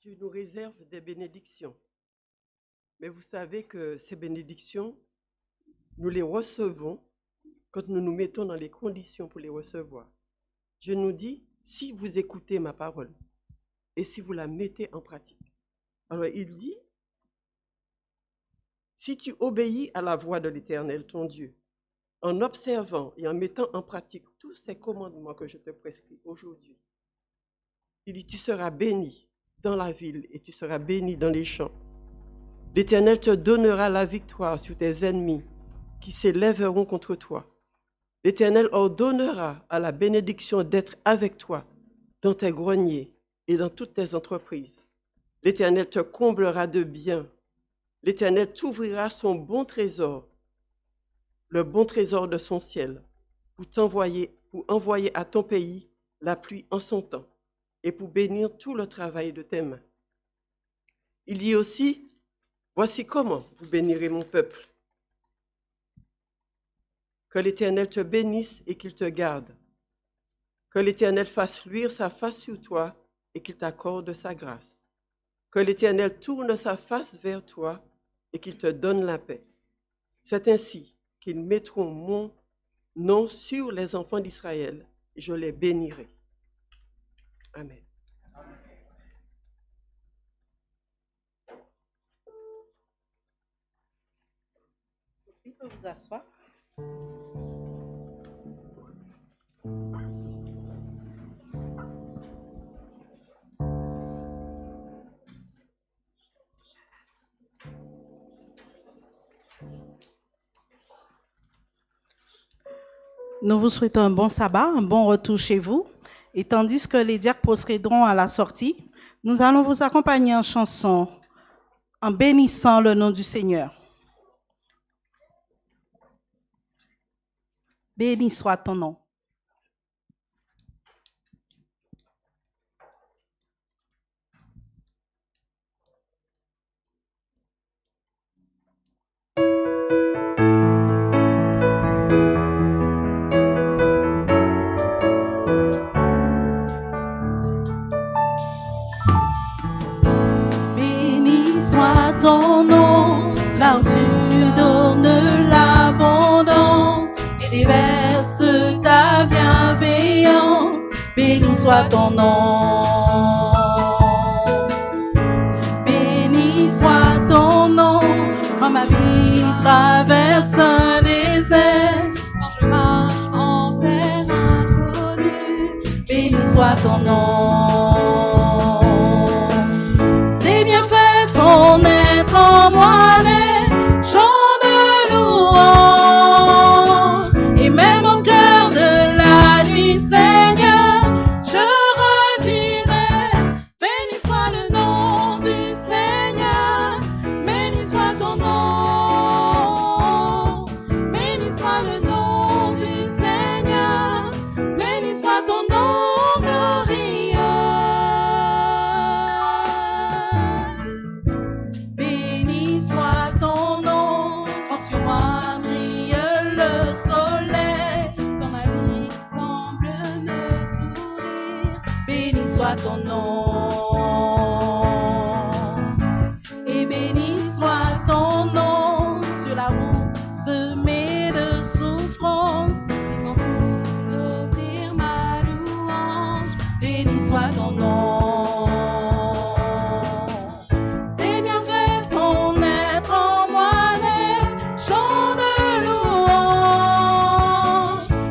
Dieu nous réserve des bénédictions. Mais vous savez que ces bénédictions, nous les recevons quand nous nous mettons dans les conditions pour les recevoir. Dieu nous dit, si vous écoutez ma parole et si vous la mettez en pratique. Alors il dit, si tu obéis à la voix de l'Éternel, ton Dieu, en observant et en mettant en pratique tous ces commandements que je te prescris aujourd'hui, il dit, tu seras béni dans la ville et tu seras béni dans les champs. L'Éternel te donnera la victoire sur tes ennemis qui s'élèveront contre toi. L'Éternel ordonnera à la bénédiction d'être avec toi dans tes greniers et dans toutes tes entreprises. L'Éternel te comblera de biens. L'Éternel t'ouvrira son bon trésor, le bon trésor de son ciel, pour envoyer à ton pays la pluie en son temps et pour bénir tout le travail de tes mains. Il dit aussi, voici comment vous bénirez mon peuple. Que l'Éternel te bénisse et qu'il te garde. Que l'Éternel fasse luire sa face sur toi et qu'il t'accorde sa grâce. Que l'Éternel tourne sa face vers toi et qu'il te donne la paix. C'est ainsi qu'ils mettront mon nom sur les enfants d'Israël et je les bénirai. Amen. Vous pouvez vous asseoir. Nous vous souhaitons un bon sabbat, un bon retour chez vous. Et tandis que les diacres procéderont à la sortie, nous allons vous accompagner en chanson, en bénissant le nom du Seigneur. Béni soit ton nom. Béni soit ton nom, là où tu donnes l'abondance et déverses ta bienveillance. Béni soit ton nom. Béni soit ton nom, quand ma vie traverse un désert, quand je marche en terre inconnue. Béni soit ton nom. Tes bienfaits font naître en moi des chants de louange. Et même au cœur de la nuit, Seigneur, je redirai, béni soit le nom du Seigneur, béni soit ton nom, béni soit le nom du Seigneur, béni soit ton nom glorieux. Béni soit ton nom, quand sur moi brille le soleil, quand ma vie semble me sourire. Béni soit ton nom. Et béni soit ton nom sur la route semée de souffrance. C'est mon tour d'offrir ma louange. Béni soit ton nom. Tes bienfaits font naître en moi des chants de louange.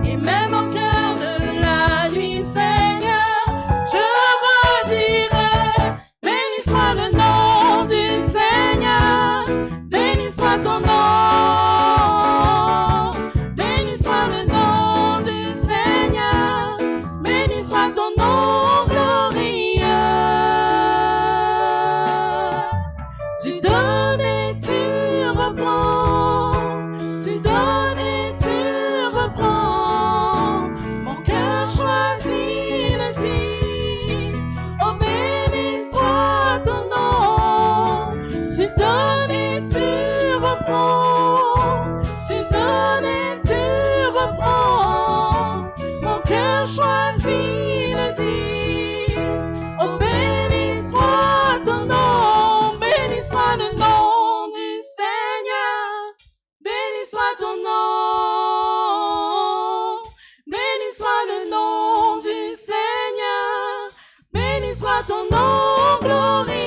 Et même au cœur de la nuit, Seigneur, je redirai, béni soit le nom du Seigneur, béni soit ton nom, béni soit le nom du Seigneur, béni soit ton nom glorieux. Tu donnes et tu reprends, tu donnes et tu reprends. Mon cœur choisit le dire, oh béni soit ton nom. Tu donnes et tu reprends, tu donnes et tu reprends. Mon cœur choisit le dire, oh béni soit ton nom, béni soit le nom du Seigneur, béni soit ton nom, béni soit le nom du Seigneur, béni soit ton nom glorieux.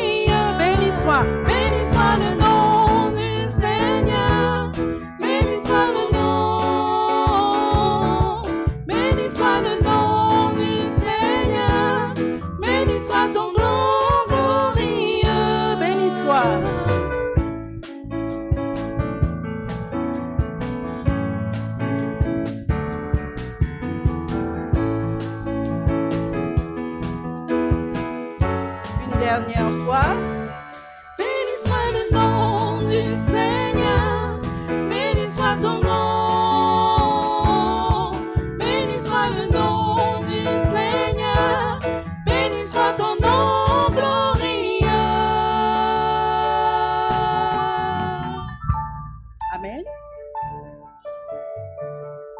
Béni soit le nom du Seigneur, béni soit le nom, béni soit le nom du Seigneur, béni soit ton nom glorieux. Béni soit. Une dernière fois. Béni soit le nom du Seigneur, béni soit ton nom, béni soit le nom du Seigneur, béni soit ton nom.